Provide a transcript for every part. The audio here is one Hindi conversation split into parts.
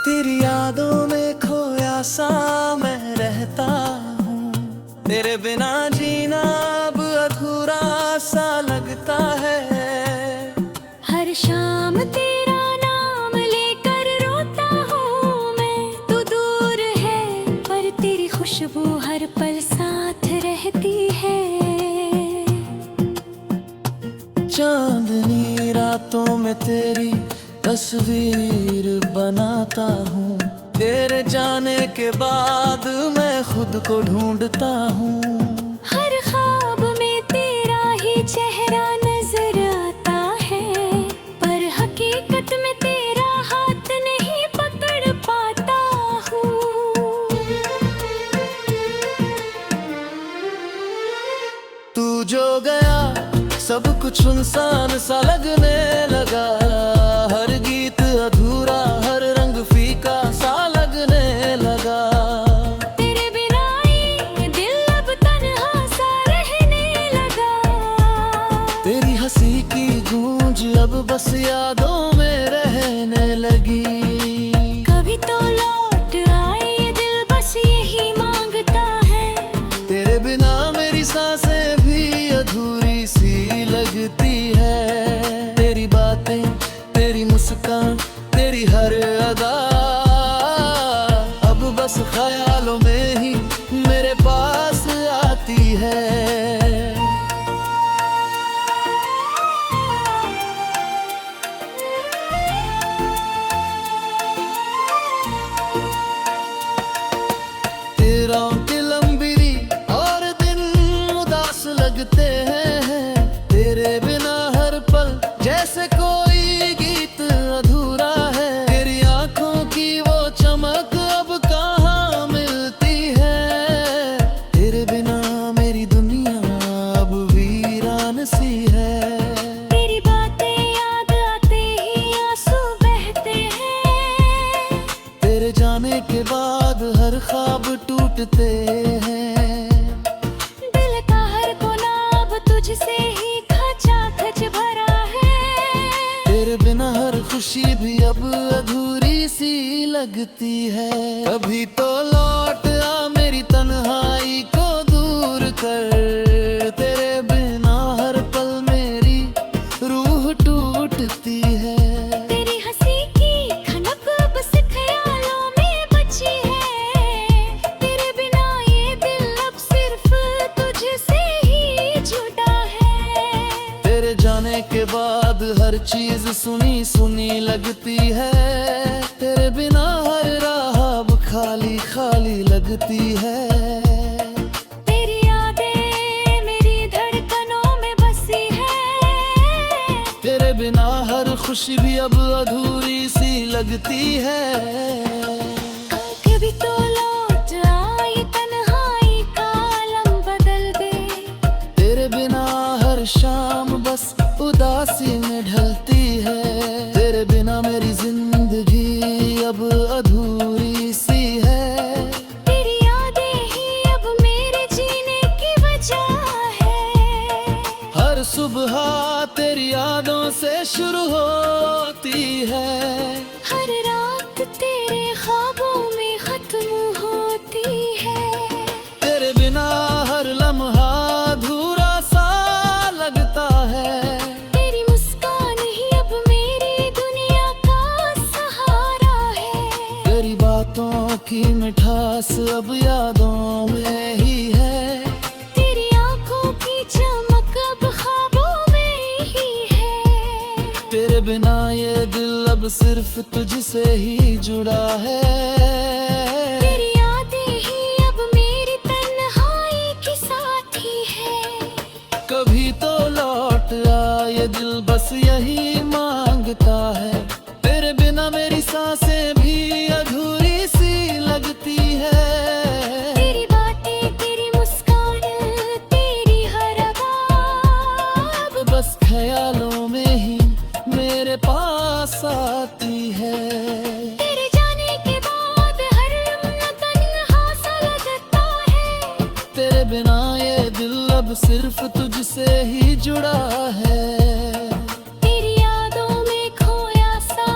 तेरी यादों में खोया सा मैं रहता हूँ। तेरे बिना जीना अब अधूरा सा लगता है। हर शाम तेरा नाम लेकर रोता हूँ मैं। तू दूर है पर तेरी खुशबू हर पल साथ रहती है। चांदनी रातों में तेरी तस्वीर बनाता हूँ। तेरे जाने के बाद मैं खुद को ढूंढता हूँ। हर ख्वाब में तेरा ही चेहरा नजर आता है, पर हकीकत में तेरा हाथ नहीं पकड़ पाता हूँ। तू जो गया सब कुछ सुनसान सा लगने लगा। हर गीत अधूरा, हर रंग फीका सा लगने लगा। तेरे बिना ये दिल अब तन्हा सा रहने लगा। तेरी हंसी की गूंज अब बस यादों में रहने लगी। कभी तो लौट आए ये दिल बस यही मांगता है। तेरे बिना मेरी सांसें भी अधूरी सी लगती है। तेरी बातें, तेरी मुस्कान, तेरी हर अदा अब बस ख्यालों में ही मेरे पास आती है। तेरों की लंबी और दिन उदास लगते हैं। तेरे बिना हर पल जैसे कोई गीत अधूरा है। तेरी आंखों की वो चमक अब कहाँ मिलती है। तेरे बिना मेरी दुनिया अब वीरान सी है। तेरी बातें याद आते ही आंसू बहते हैं। तेरे जाने के बाद हर ख्वाब टूटते हैं। दिल का हर कोना अब तुझसे ही खचाखच भरा है। तेरे बिना हर खुशी भी अब अधूरी सी लगती है। कभी तो लौट आ मेरी तन्हाई को दूर कर। तेरे बिना हर पल मेरी रूह टूटती है। तेरी हंसी की खनक बस ख्यालों में बची है। तेरे बिना ये दिल अब सिर्फ तुझसे ही जुड़ा है। तेरे जाने के बाद हर चीज सुनी सुनी लगती है। तेरे बिना हर राह अब खाली खाली लगती है। तेरी यादें मेरी धड़कनों में बसी है। तेरे बिना हर खुशी भी अब अधूरी सी लगती है। कभी तो लौट आए तन्हाई का आलम बदल दे। तेरे बिना हर शाम बस उदासी में ढलती है। तेरे बिना मेरी जिंदगी अब अधूरी सी है। तेरी यादें ही अब मेरे जीने की वजह है। हर सुबह तेरी यादों से शुरू होती है। हर रात तेरे ख्वाबों में खत्म होती है। तेरे बिना हर लम्हा अधूरा सा लगता है। तेरी मुस्कान ही अब मेरी दुनिया का सहारा है। तेरी बातों की मिठास अब यादों में ही है। तेरी आंखों की चमक अब ख्वाबों में ही है। तेरे बिना ये दिल अब सिर्फ तुझसे ही जुड़ा है। तेरी यादें ही अब मेरी तन्हाई की साथी है। कभी तो लौट आ ये दिल बस यही मांगता है। तेरे बिना मेरी सांसें भी अधूरी सी लगती है। तेरी बातें, तेरी मुस्कान, तेरी हर अदा अब बस ख्यालों में ही मेरे पास आती है। तेरे जाने के बाद हर लम्हा तन्हा सा लगता है। तेरे बिना ये दिल अब सिर्फ तुझसे ही जुड़ा है। तेरी यादों में खोया सा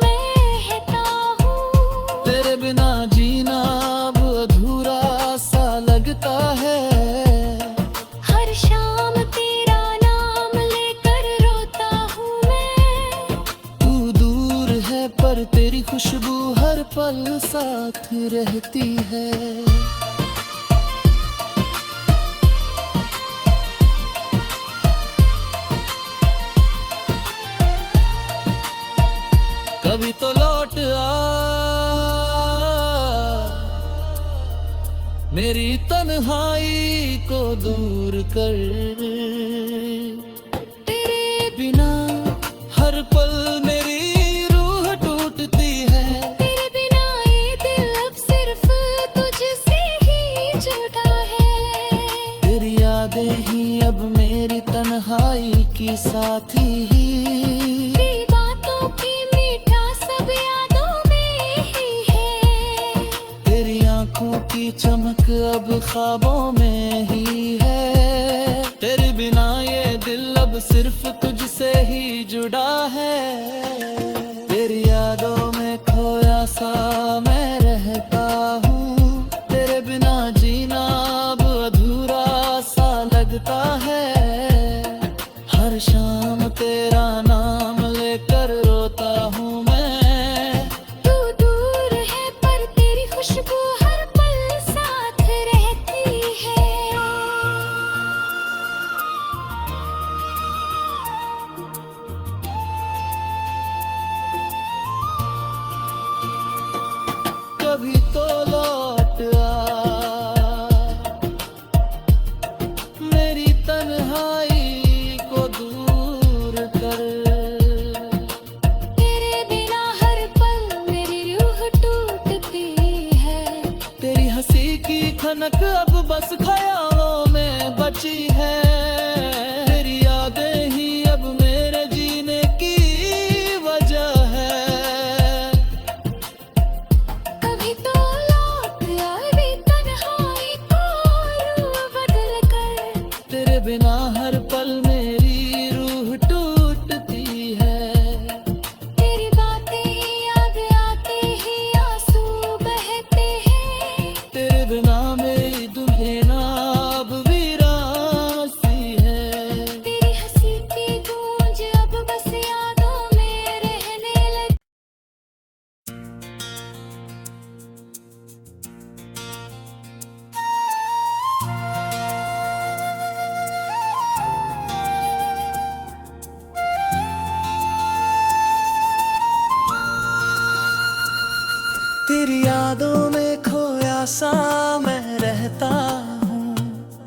मैं रहता हूँ। पर तेरी खुशबू हर पल साथ रहती है। कभी तो लौट आ मेरी तन्हाई को दूर कर, तेरे बिना हर पल मेरी रूह टूटती है। तेरे बिना ये दिल अब सिर्फ तुझसे ही जुड़ा है। तेरी यादें ही अब मेरी तन्हाई की साथी ही। तेरी बातों की मीठा सब यादों में ही है। तेरी आंखों की चमक अब ख्वाबों में ही है। तेरे बिना ये दिल अब सिर्फ तुझसे ही जुड़ा है। तेरी यादों में खोया सा मैं रहता हूँ। तेरे बिना जीना अब अधूरा सा लगता है। हर शाम तेरा नाम लेकर रोता हूँ मैं। तू दूर है पर तेरी खुशबू हर पल साथ रहती है। कभी तो लौट आ मेरी तन्हाई को दूर कर। तेरे बिना हर पल मेरी रूह टूटती है। तेरी हंसी की खनक अब बस ख्यालों में बची है। तेरी यादें ही अब मेरे जीने की वजह है। कभी तो लौट आए तन्हाई को रूह बदल कर। तेरे बिना हर पल मेरी रूह टूटती है। तेरी बातें ही याद आते ही आंसू बहते हैं। तेरे बिना मेरी दुल्हन अब वीरान सी है। तेरी हंसी की गूंज अब बस यादों में रहने लगी। तेरी यादों में खोया सा मैं रहता हूँ।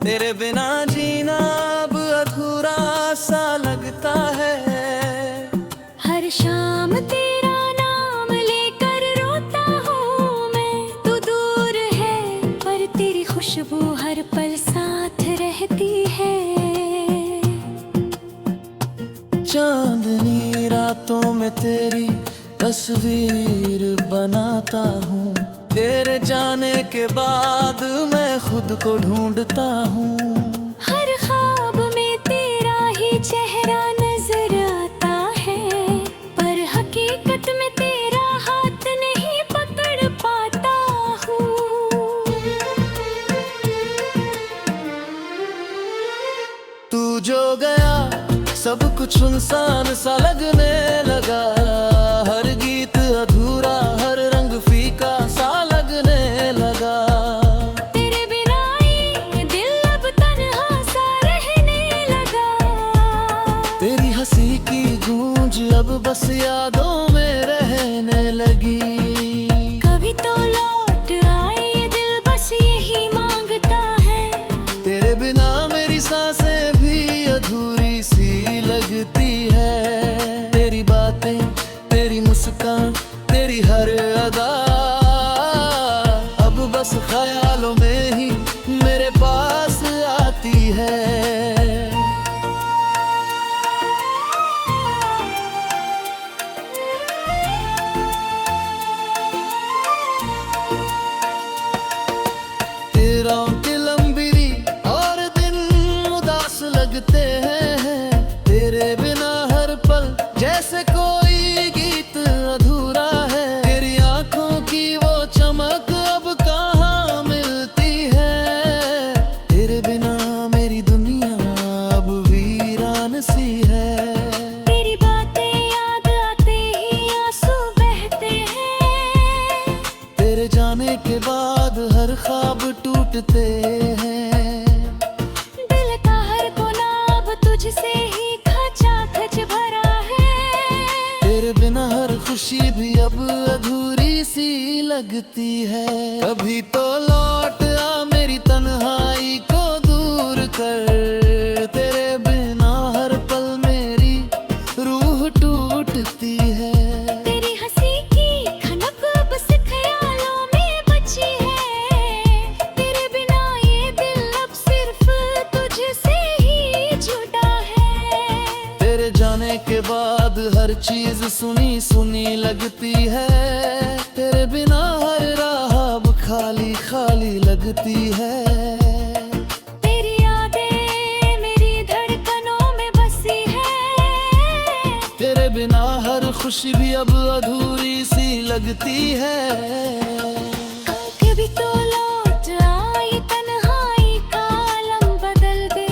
तेरे बिना जीना अब अधूरा सा लगता है। हर शाम तेरा नाम लेकर रोता हूँ मैं। तू दूर है पर तेरी खुशबू हर पल साथ रहती है। चांदनी रातों में तेरी तस्वीर बनाता हूँ। तेरे जाने के बाद मैं खुद को ढूंढता हूँ। हर ख्वाब में तेरा ही चेहरा नजर आता है। पर हकीकत में तेरा हाथ नहीं पकड़ पाता हूँ। तू जो गया सब कुछ सुनसान सा लगने लगा। हर गीत अधूरा हर रंग फीका सा लगने लगा। तेरे बिना ये दिल अब तन्हा सा रहने लगा। तेरी हंसी की गूंज अब बस यादों में रहने लगी। कभी तो लौट आए ये दिल बस यही मांगता है। तेरे बिना मेरी सांसें भी अधूरी सी लगती है। तेरी बातें तेरी मुस्कान तेरी हर अदा अब बस ख्यालों में ही मेरे पास आती है। तेरों की लंबी और दिन उदास लगते हैं। तेरे बिना हर पल जैसे कोई गीत अधूरा है। तेरी आंखों टूटते हैं। दिल का हर कोना अब तुझसे ही खचाखच भरा है। तेरे बिना हर खुशी भी अब अधूरी सी लगती है। कभी तो लौट आ मेरी तन्हाई को दूर कर, तेरे बिना हर पल मेरी रूह टूटती है। तेरी हंसी की खनक बस ख्यालों में बची है। तेरे बिना ये दिल अब सिर्फ तुझसे ही जुड़ा है। तेरे जाने के बाद हर चीज सुनी सुनी लगती है। तेरे बिना हर राह अब खाली खाली लगती है। तेरी यादें मेरी धड़कनों में बसी है। तेरे बिना हर खुशी भी अब अधूरी सी लगती है। कभी तो लौट आई तन्हाई का आलम बदल दे।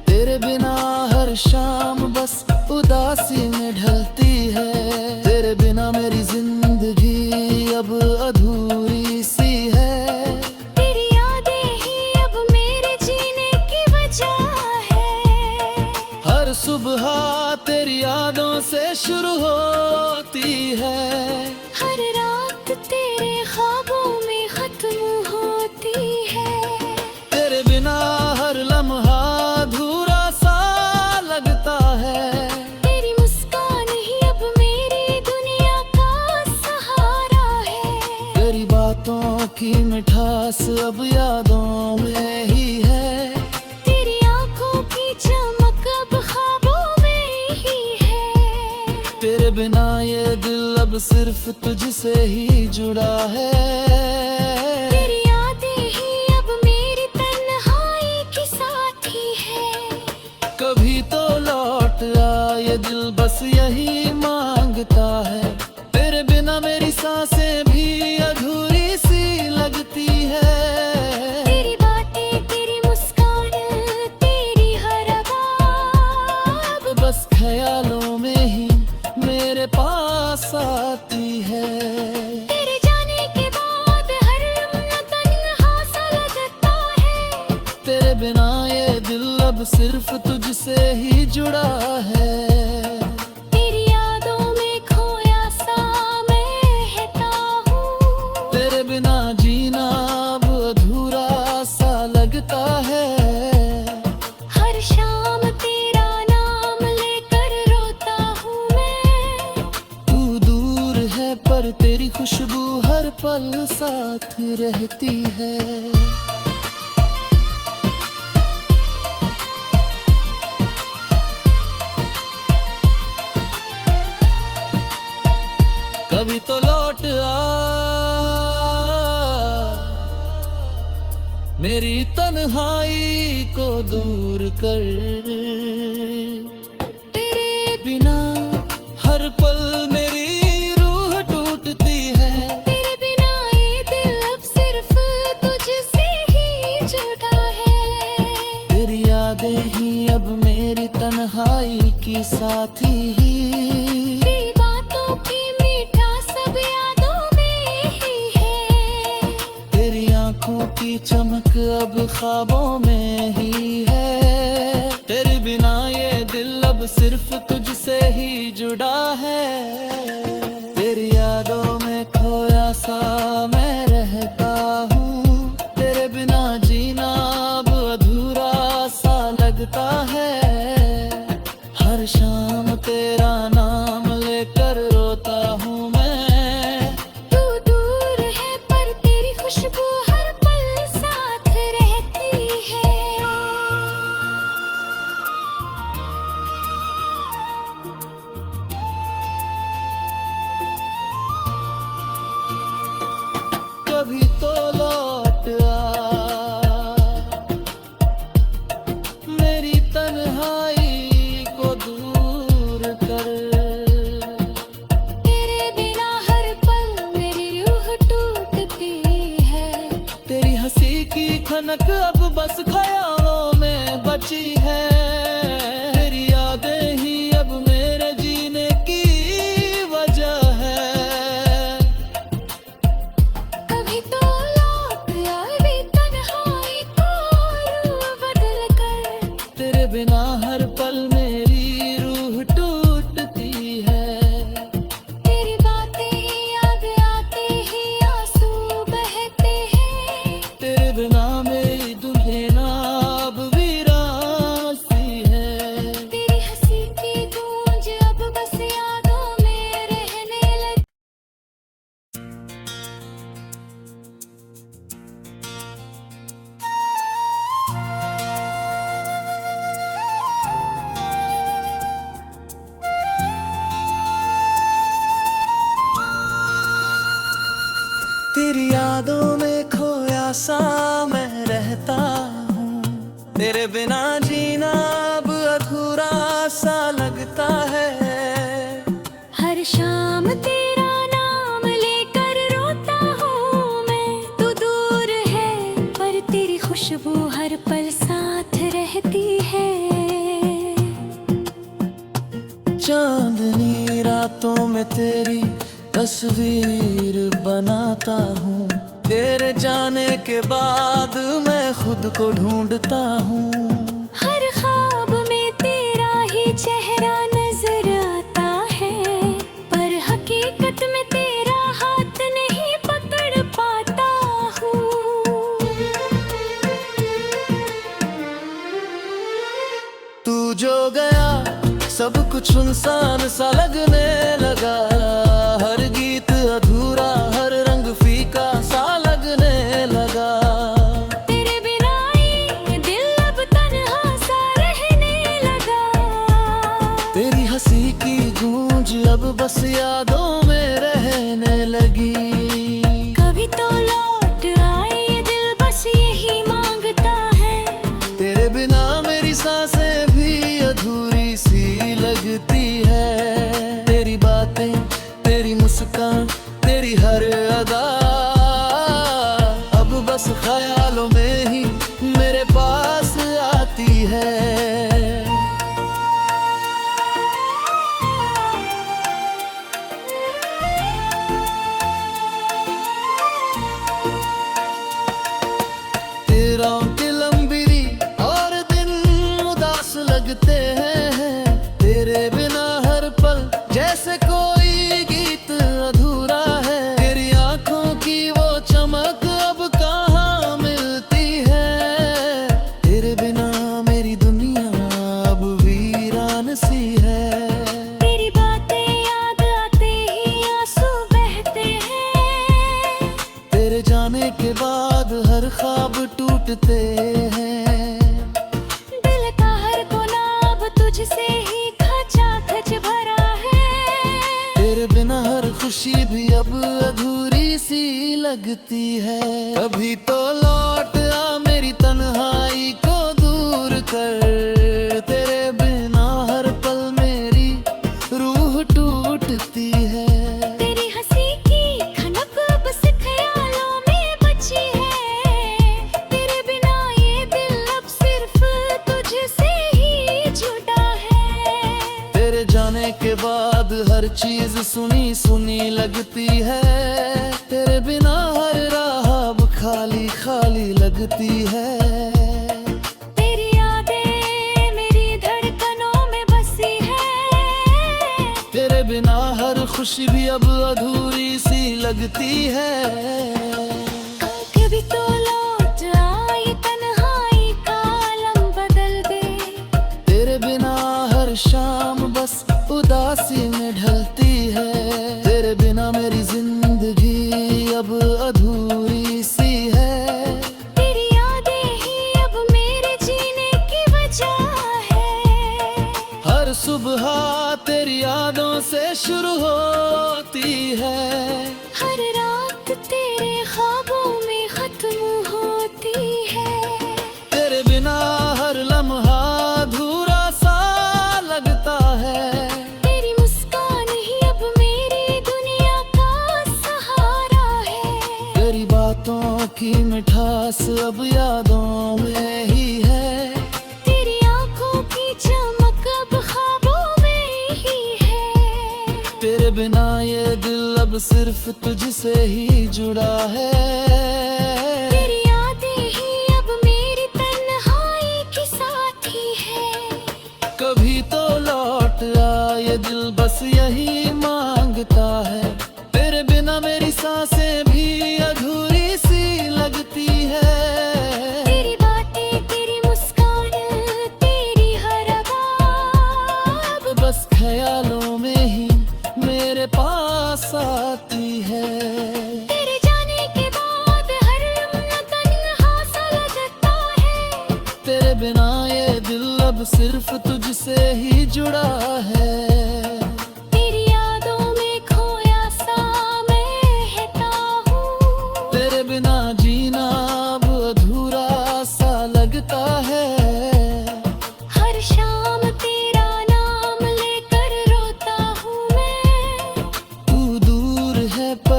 तेरे बिना हर शाम बस उदासी में ढलती है। तेरे बिना मेरी जिंदगी अब अधूरी सी है। तेरी यादें ही अब मेरे जीने की वजह है। हर सुबह तेरी यादों से शुरू होती है। हर रात तेरे ख्वाबों में खत्म होती है। तेरे बिना हर लम्हा अधूरा सा लगता है। तेरी मुस्कान ही अब मेरी दुनिया का सहारा है। तेरी बातों की मिठास अब यादों में ही है। तेरी आंखों की चमक अब ख्वाबों में ही है। तेरे बिना ये दिल अब सिर्फ तुझसे ही जुड़ा है। तेरी यादें ही अब मेरी तन्हाई की साथी है। कभी तो लौट आ ये दिल बस यही मांगता है। तेरे बिना मेरी सांसें भी अधूरी सी लगती है। तेरी बातें तेरी मुस्कान तेरी हर आवाज़ बस ख्यालों में ही मेरे पास आती है। तेरे जाने के बाद हर लम्हा तन्हा सा लगता है। तेरे बिना ये दिल अब सिर्फ तुझसे ही जुड़ा है। तेरी यादों में खोया सा महता हूँ। तेरे बिना जीना अब अधूरा सा लगता है। हर शाम तेरा नाम लेकर रोता हूँ मैं। तू दूर है पर तेरी खुशबू हर पल साथ रहती है। कभी तो लौट आ मेरी तन्हाई को दूर कर। तेरे बिना हर पल मेरी रूह टूटती है। तेरे बिना ये दिल अब सिर्फ तुझसे ही जुड़ा है। तेरी यादें ही अब मेरी तन्हाई की साथी ही। तेरी बातों की मीठा सब यादों में ही है। तेरी आंखों की चमक अब ख्वाबों में ही है। तेरे बिना ये दिल अब सिर्फ तुझसे ही जुड़ा है। तेरी यादों में खोया सा मैं रहता हूँ। तेरे बिना जीना अब अधूरा सा लगता है। हर शाम तेरा नाम लेकर रोता हूँ मैं। तू दूर है पर तेरी खुशबू हर पल साथ रहती है। कभी तो लौट आ मेरी तन्हाई को दूर कर। तेरे बिना हर पल मेरी रूह टूटती है। तेरी हंसी की खनक अब बस ख्यालों में बची है। तेरी यादें ही अब मेरे जीने की वजह है। कभी तो लौट आई तन्हाई तेरी यादों में खोया सा मैं रहता हूँ, तेरे बिना जीना अब अधूरा सा लगता है। हर शाम तेरा नाम लेकर रोता हूँ मैं, तू दूर है पर तेरी खुशबू हर पल साथ रहती है। चांदनी रातों में तेरी तस्वीर बनाता हूँ, तेरे जाने के बाद मैं खुद को ढूंढता हूँ। हर ख्वाब में तेरा ही चेहरा नजर आता है, पर हकीकत में तेरा हाथ नहीं पकड़ पाता हूँ। तू जो गया सब कुछ सुनसान सा लगने लगा, हर गीत अधूरा हर रंग फीका सा लगने लगा। तेरे बिना ये दिल अब तन्हा सा रहने लगा, तेरी हंसी की गूंज अब बस यादों में रहने लगी। कभी तो लौट आए ये दिल बस यही मांगता है। तेरे बिना मेरी सांसें भी अधूरी सी लगती है। तेरी बातें, तेरी मुस्कान, तेरी हर अदा अब बस ख्यालों में ही मेरे पास आती है। तेरा की लंबी और दिन उदास लगते हैं, तेरे बिना हर पल जैसे कोई गीत अधूरा है। तेरी आंखों की वो चमक अब कहाँ मिलती है, तेरे बिना मेरी दुनिया अब वीरान सी है। तेरी बातें याद आते ही आंसू बहते हैं, तेरे जाने के बाद हर ख्वाब टूटते हैं। दिल का हर कोना अब तुझसे ही खचाखच भरा है। तेरे बिना हर खुशी भी अब अधूरी सी लगती है। कभी तो लौट आ मेरी तन्हाई को दूर कर, तेरे बिना हर पल मेरी रूह टूटती है। तेरी हंसी की खनक बस ख्यालों में बची है, तेरे बिना ये दिल अब सिर्फ तुझसे ही जुड़ा है। तेरे जाने के बाद हर चीज सुनी सुनी लगती है, तेरे बिना हर राह अब खाली खाली लगती है। तेरी यादें मेरी धड़कनों में बसी है, तेरे बिना हर खुशी भी अब अधूरी सी लगती है। कभी तो लौट आए तन्हाई का आलम बदल दे, तेरे बिना हर शाम बस उदासी में ढलती है। तेरे बिना मेरी जिंदगी अब अधूरी सी है। तेरी यादें ही अब मेरे जीने की वजह है। हर सुबह तेरी यादों से शुरू होती है, हर रात तेरे ख्वाबों में खत्म होती है। तेरे बिना हर लम्हा अधूरा सा लगता है। तेरी मुस्कान ही अब मेरी दुनिया का सहारा है। तेरी बातों की मिठास अब यादों में ही है। तेरी आंखों की चमक अब ख्वाबों में ही है। तेरे बिना ये दिल अब सिर्फ तुझसे ही जुड़ा है। तेरी यादें ही अब मेरी तन्हाई की साथी है। कभी तो लौट आ ये दिल बस यही मांगता है, तेरे बिना मेरी सांसें भी अधूरी सी लगती है। तेरी बातें, तेरी मुस्कान, तेरी हर अदा अब बस ख्यालों में ही मेरे पास आती है। तेरे जाने के बाद हर लम्हा तन्हा सा लगता है। तेरे बिना ये दिल अब सिर्फ तुझसे ही जुड़ा है। तेरी यादों में खोया सा मैं रहता हूँ,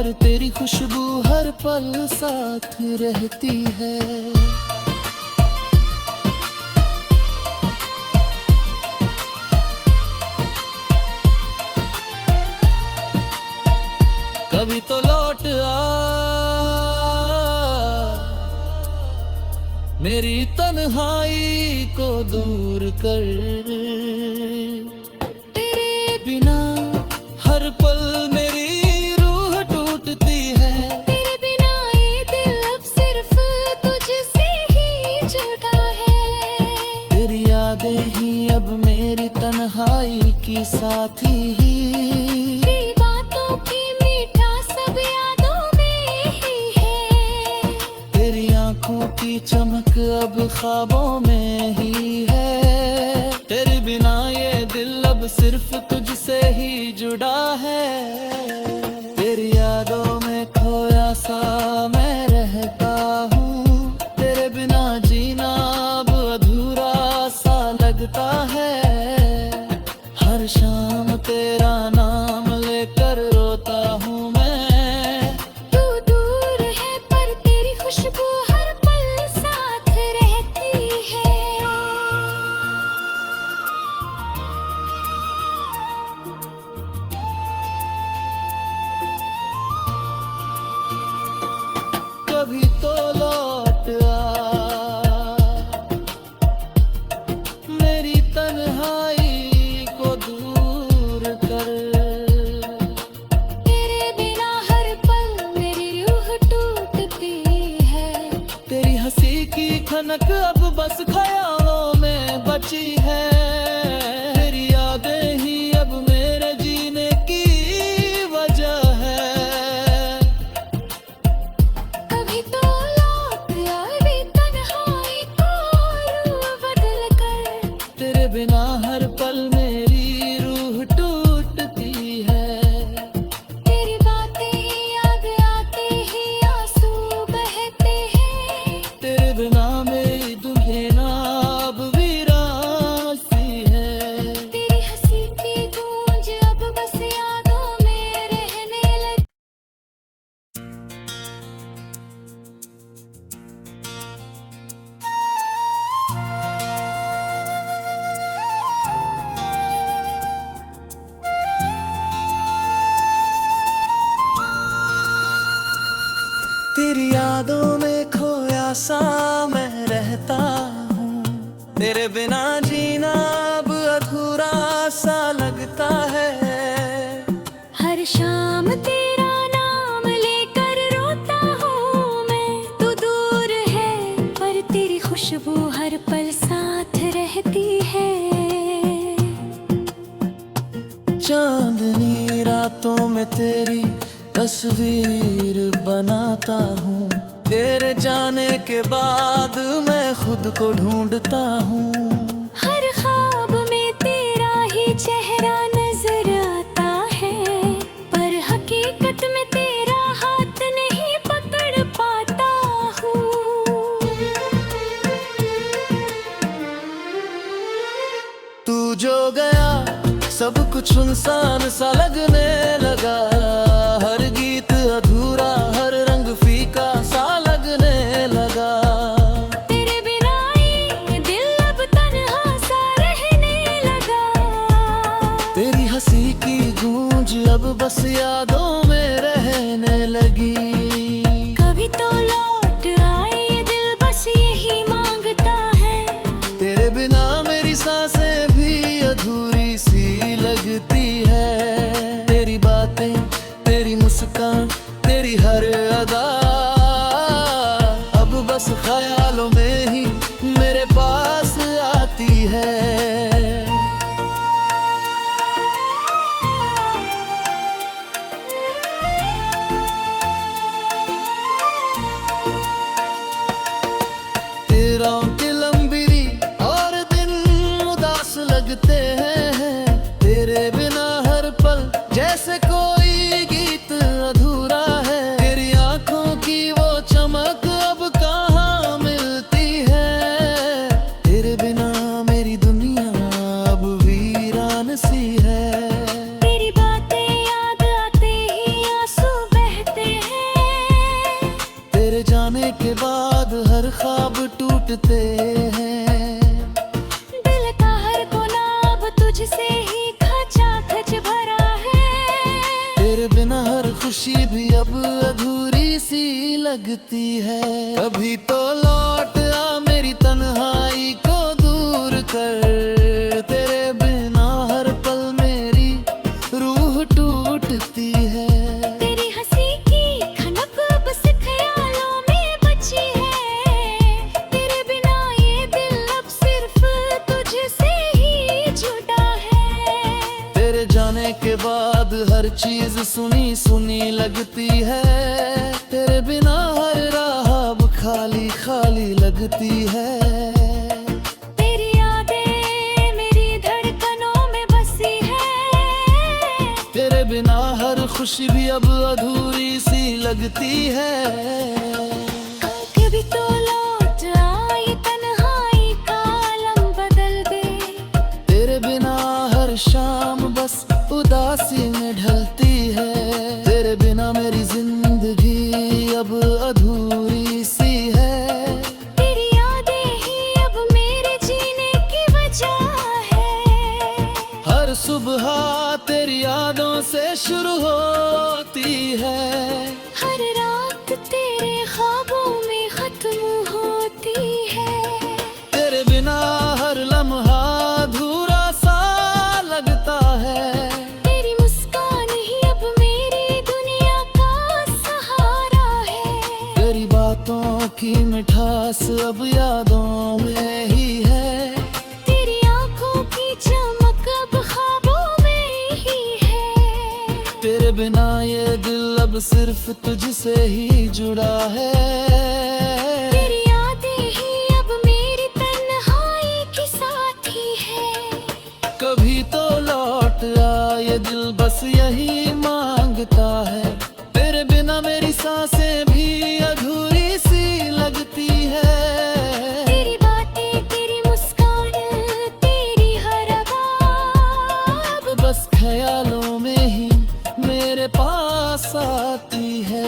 पर तेरी खुशबू हर पल साथ रहती है। कभी तो लौट आ मेरी तन्हाई को दूर कर, तेरे बिना हर पल मेरी रूह टूटती है। तेरे बिना ये दिल अब सिर्फ तुझसे ही जुड़ा है। तेरी यादें ही अब मेरी तन्हाई की साथी ही। तेरी बातों की मीठा सब यादों में ही है। तेरी आंखों की चमक अब ख्वाबों में ही है। तेरे बिना ये दिल अब सिर्फ तुझसे ही जुड़ा है। तेरी यादों में खोया सा मैं रहता हूँ। तेरे बिना जीना अब अधूरा सा लगता है। हर शाम तेरा नाम लेकर रोता हूँ मैं। तू दूर है पर तेरी खुशबू हर पल साथ रहती है। कभी तो लौट आ मेरी तन्हाई को दूर कर। तेरे बिना हर पल मेरी रूह टूटती है। तेरी हंसी की खनक अब बस ख्यालों में बची है। तेरी यादें ही अब मेरे जीने की वजह है। कभी तो लौट आए तन्हाई को रूह बदल कर। तेरे बिना हर पल मेरी रूह टूटती है। तेरी बातें याद आते ही आंसू बहते हैं। तेरे बिना मेरी दुनिया अब वीरान सी है। तेरी हंसी की गूंज अब बस यादों में रहने लगी। तेरी यादों में खोया सा मैं रहता हूँ। तेरे बिना जीना अब अधूरा सा लगता है। हर शाम तेरा नाम लेकर रोता हूँ मैं। तू दूर है पर तेरी खुशबू हर पल साथ रहती है। चांदनी रातों में तेरी तस्वीर बनाता हूँ। तेरे जाने के बाद मैं खुद को ढूंढता हूँ। हर ख्वाब में तेरा ही चेहरा नजर आता है। पर हकीकत में तेरा हाथ नहीं पकड़ पाता हूँ। तू जो गया सब कुछ सुनसान सा लगने लगा। हर गीत अधूरा हर रंग फीका सा लगने लगा। तेरे बिना ये दिल अब तन्हा सा रहने लगा। तेरी हंसी की गूंज अब बस यादों में रहने लगी। कभी तो लौट आए ये दिल बस यही मांगता है। तेरे बिना मेरी सांसें भी अधूरी सी लगती है। तेरी बातें तेरी मुस्कान तेरी हर अदा अब बस ख्यालों में ही मेरे पास आती है। तेरों की लंबी और दिन उदास लगते हैं। तेरे बिना हर पल जैसे कोई गीत अधूरा है। तेरी आंखों सुनते हैं। दिल का हर कोना अब तुझसे ही खचाखच भरा है। तेरे बिना हर खुशी भी अब अधूरी सी लगती है। कभी तो लौट आ मेरी तन्हाई को दूर कर, तेरे बिना हर पल मेरी रूह टूटती है। तेरी हंसी की खनक बस ख्यालों में बची है। तेरे बिना ये दिल अब सिर्फ तुझसे ही जुड़ा है। तेरे जाने के बाद हर चीज सुनी सुनी लगती है। तेरे बिना हर राह अब खाली खाली लगती है। तेरी यादें मेरी धड़कनों में बसी है। तेरे बिना हर खुशी भी अब अधूरी सी लगती है। कभी तो लौट आए तन्हाई का आलम बदल दे। तेरे बिना हर शाम बस उदासी में ढलती है। तेरे बिना मेरी जिंदगी अब अधूरी सी है। तेरी यादें ही अब मेरे जीने की वजह है। हर सुबह तेरी यादों से शुरू होती है। हर रात तेरे ख्वाबों में खत्म होती है। तेरे बिना हर लम्हा अधूरा सा लगता है। तेरी मुस्कान ही अब मेरी दुनिया का सहारा है। तेरी बातों की मिठास अब यादों में ही है। तेरी आंखों की चमक अब ख्वाबों में ही है। तेरे बिना ये दिल अब सिर्फ तुझसे ही जुड़ा है। तेरी यादें ही अब मेरी तन्हाई की साथी है। कभी तो लौट आ ये दिल बस यही मांगता है। तेरे बिना मेरी सांसें भी अधूरी सी लगती है। तेरी बातें तेरी मुस्कान तेरी हर आवाज़ बस ख्यालों में ही मेरे पास आती है।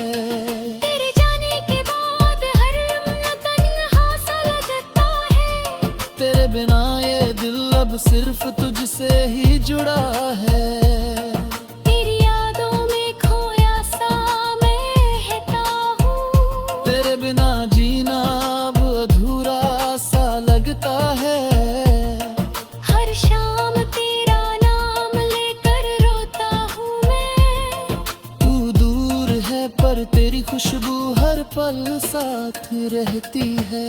तेरे जाने के बाद हर लम्हा तन्हा सा लगता है। तेरे बिना ये दिल अब सिर्फ तुझसे ही जुड़ा है। तेरी यादों में खोया सा मैं रहता हूँ। तेरे बिना जीना अब अधूरा सा लगता है। हर शाम तेरा नाम लेकर रोता हूँ मैं। तू दूर है पर तेरी खुशबू हर पल साथ रहती है।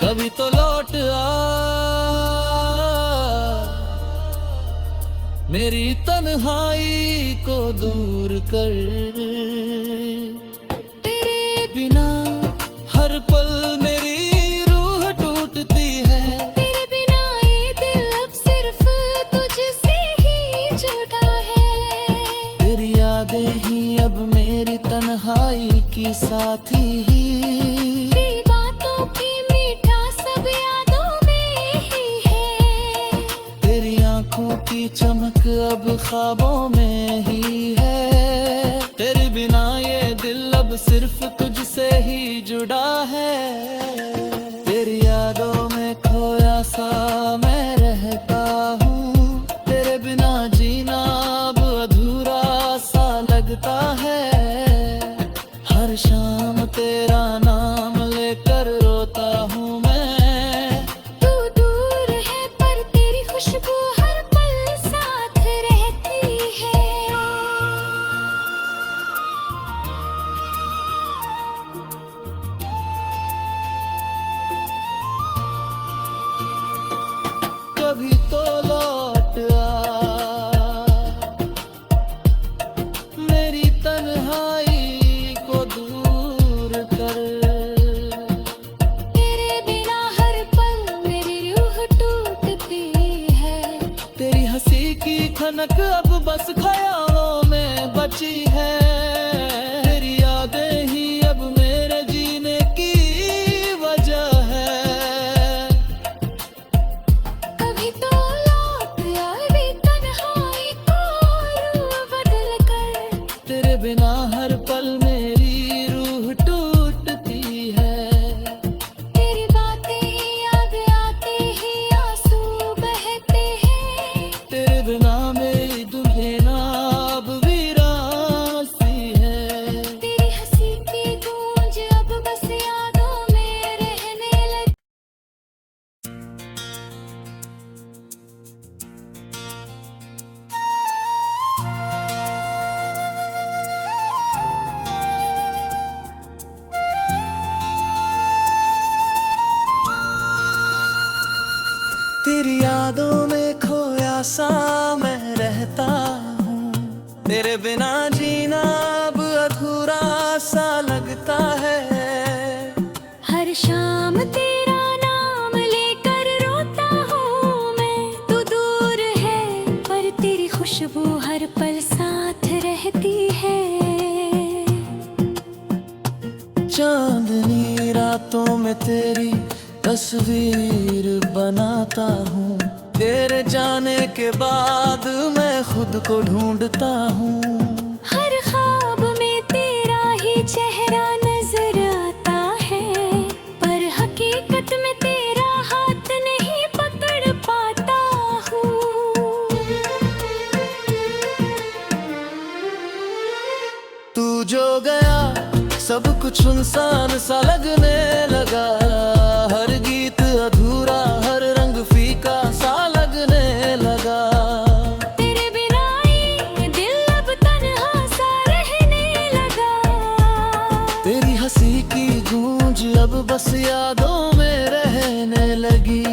कभी तो लौट आ मेरी तन्हाई को दूर कर। तेरे बिना हर पल मेरी रूह टूटती है। तेरे बिना ये दिल अब सिर्फ तुझसे ही जुड़ा है। तेरी यादें ही अब मेरी तन्हाई की साथी ही। तेरी बातों की मीठा सब यादों में ही है। तेरी आंखों की चमक अब ख्वाबों में ही है। तेरे बिना ये दिल अब सिर्फ तुझसे ही जुड़ा है। तेरी यादों में खोया सा मैं रहता हूँ। तेरे बिना जीना अब अधूरा सा लगता है। हर शाम तेरा नाम लेकर रोता हूँ मैं। तू दूर है पर तेरी खुशबू हर पल साथ रहती है। कभी तो लौट आ मेरी तन्हाई को दूर कर। तेरे बिना हर पल मेरी रूह टूटती है। तेरी हंसी की खनक अब बस ख्यालों में बची है। तेरी यादें ही अब मेरे जीने की वजह है। कभी तो लौट आए भी तन्हा तेरी यादों में खोया सा मैं रहता हूँ, तेरे बिना जीना अब अधूरा सा लगता है। हर शाम तेरा नाम लेकर रोता हूँ मैं, तू दूर है पर तेरी खुशबू हर पल साथ रहती है। चांदनी रातों में तेरी तस्वीर बनाता हूँ, तेरे जाने के बाद मैं खुद को ढूंढता हूँ। हर ख्वाब में तेरा ही चेहरा नजर आता है, पर हकीकत में तेरा हाथ नहीं पकड़ पाता हूँ। तू जो गया सब कुछ सुनसान सा लगने लगा, हर गीत अधूरा हर रंग फीका सा लगने लगा। तेरे बिना ये दिल अब तन्हा सा रहने लगा, तेरी हंसी की गूंज अब बस यादों में रहने लगी।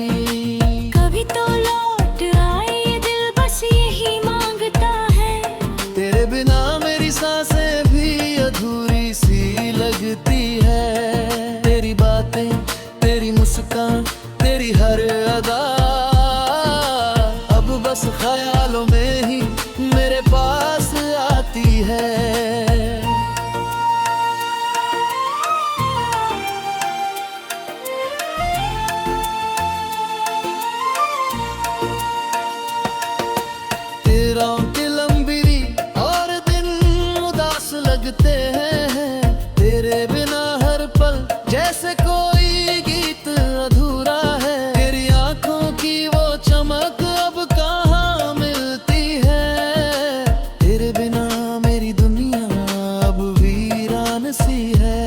कभी तो लौट आए ये दिल बस यही मांगता है। तेरे बिना मेरी सांसें भी अधूरी सी लगती है। तेरी बातें, तेरी मुस्कान, तेरी हर अदा अब बस ख्यालों में ही मेरे पास आती है। तेरों की लंबी और दिन उदास लगते हैं, तेरे बिना हर पल जैसे कोई गीत अधूरा है। तेरी आंखों की वो चमक अब कहाँ मिलती है, तेरे बिना मेरी दुनिया अब वीरान सी है।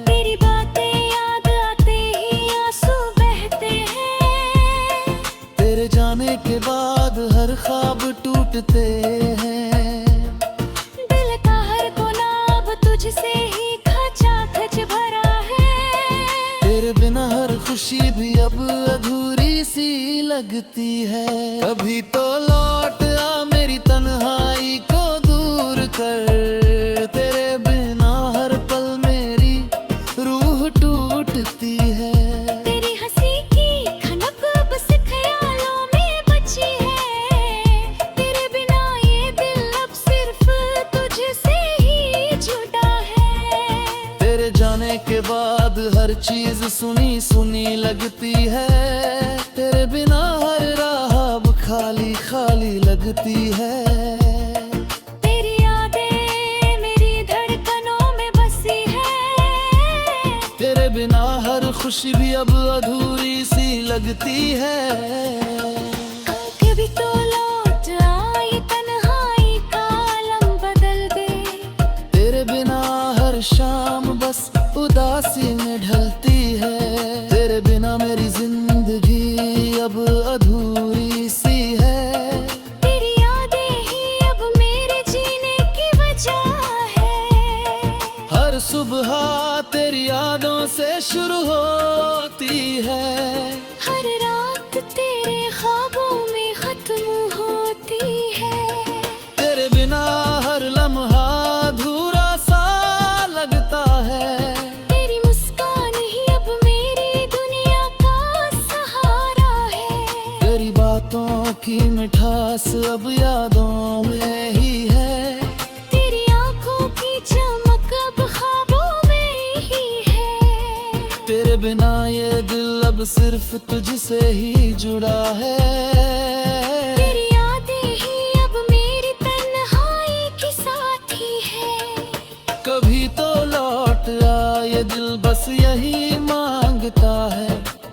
तेरी बातें याद आते ही आंसू बहते हैं, तेरे जाने के बाद हर ख्वाब टूटते हैं। दिल का हर कोना अब तुझसे ही खचाखच भरा है। तेरे बिना हर खुशी भी अब अधूरी सी लगती है। कभी तो लौट आ मेरी तन्हाई को दूर कर, तेरे बिना हर पल मेरी रूह टूटती है। तेरी हंसी की खनक बस ख्यालों में बची है, तेरे बिना ये दिल अब सिर्फ तुझसे ही जुड़ा है। तेरे जाने के बाद हर चीज सुनी सुनी लगती है, तेरे बिना हर राह अब खाली खाली लगती है। तेरी यादें मेरी धड़कनों में बसी है, तेरे बिना हर खुशी भी अब अधूरी सी लगती है। कभी तो लौट आए तन्हाई का आलम बदल दे, तेरे बिना हर शाम बस उदासी में ढलती है। तेरे बिना मेरी जिंदगी अब अधूरी सी है। तेरी यादें ही अब मेरे जीने की वजह है। हर सुबह तेरी यादों से शुरू होती है, हर रात तेरे ख्वाबों में खत्म होती है। तेरे बिना हर लम्हा अधूरा सा लगता है। तेरी मुस्कान ही अब मेरी दुनिया का सहारा है। तेरी बातों की मिठास अब यादों में ही है। तेरी आंखों की चमक अब ख्वाबों में ही है। तेरे बिना ये दिल अब सिर्फ तुझसे ही जुड़ा है। तेरी यादें ही अब मेरी तन्हाई की साथी है। कभी तो लौट आ ये दिल बस यही मांगता है,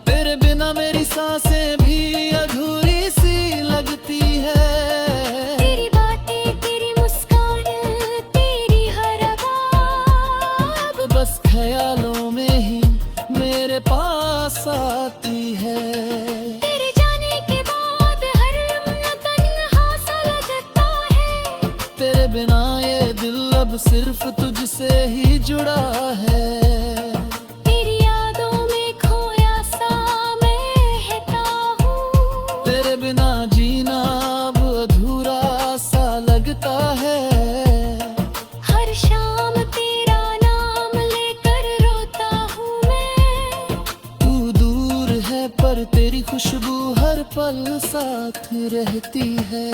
तेरे बिना मेरी सांसें भी अधूरी सी लगती है। तेरी बातें, तेरी मुस्कान, तेरी हर अदा अब बस ख्यालों में ही मेरे पास आती है। तेरे जाने के बाद हर लम्हा तन्हा सा लगता है। तेरे बिना ये दिल अब सिर्फ तुझसे ही जुड़ा है। तेरी यादों में खोया सा मैं रहता हूँ, पर तेरी खुशबू हर पल साथ रहती है।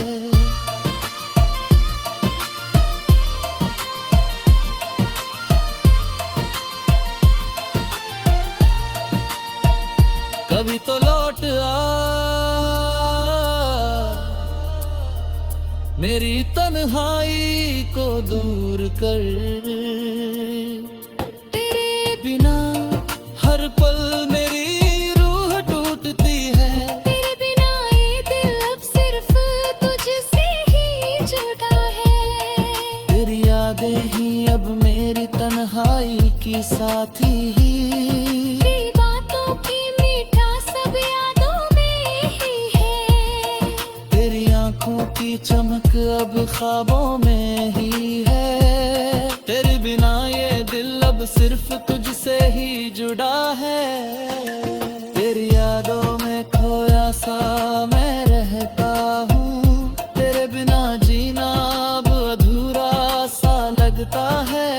कभी तो लौट आ मेरी तन्हाई को दूर कर, तेरे बिना हर पल मेरी रूह टूटती है। तेरे बिना ये दिल अब सिर्फ तुझसे ही जुड़ा है। तेरी यादें ही अब मेरी तन्हाई की साथी ही। तेरी बातों की मीठा सब यादों में ही है। तेरी आंखों की चमक अब ख्वाबों में ही है। तेरे बिना ये दिल अब सिर्फ तुझसे ही जुड़ा है। तेरी यादों में खोया सा मैं रहता हूँ। तेरे बिना जीना अब अधूरा सा लगता है।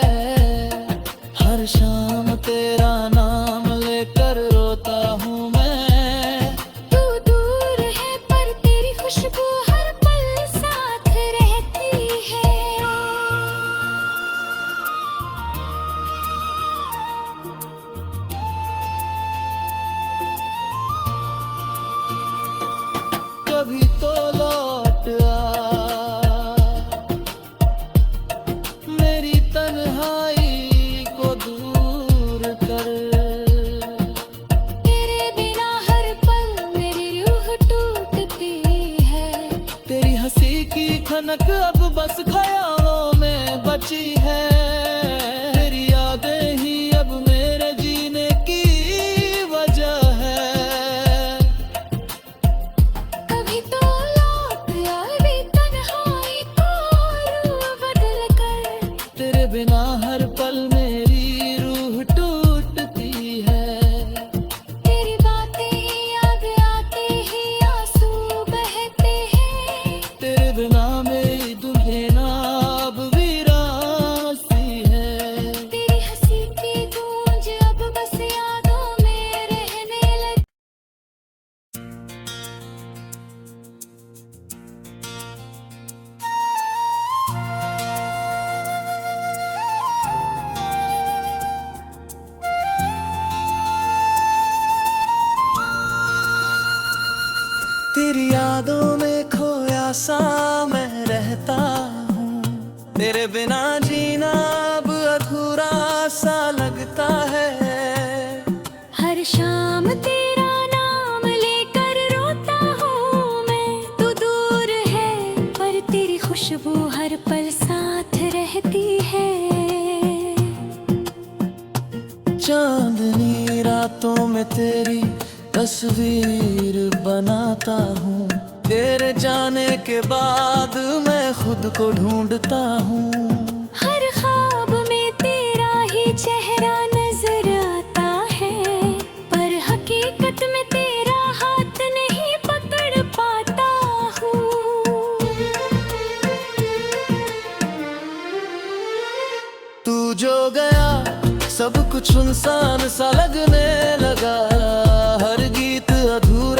हर शाम तेरा नाम लेकर रोता हूँ मैं। तू दूर है पर तेरी खुशबू हर पल साथ रहती है। कभी तो लौट आ मेरी तन्हाई को दूर कर। तेरे बिना हर पल मेरी रूह टूटती है। तेरी हंसी की खनक अब बस ख्यालों में बची है। तेरी यादें ही अब मेरे जीने की वजह है। कभी तो लौट आ मेरी तन्हाई को रूह बदल कर। तेरे बिना हर पल मेरी रूह टूटती है। तेरी बातें ही याद आते ही आंसू बहते हैं। तेरे बिना मेरी दुल्हन अब वीरान सी है। तेरी हंसी की गूंज अब बस यादों में रहने लगी। तेरी यादों में खोया सा मैं रहता हूँ। तेरे बिना जीना अब अधूरा सा लगता है। हर शाम तेरा नाम लेकर रोता हूँ मैं। तू दूर है पर तेरी खुशबू हर पल साथ रहती है। चांदनी रातों में तेरी तस्वीर बनाता हूँ। तेरे जाने के बाद मैं खुद को ढूंढता हूँ। हर ख्वाब में तेरा ही चेहरा नजर आता है। पर हकीकत में तेरा हाथ नहीं पकड़ पाता हूँ। तू जो गया सब कुछ सुनसान सा लगने लगा। हर गीत अधूरा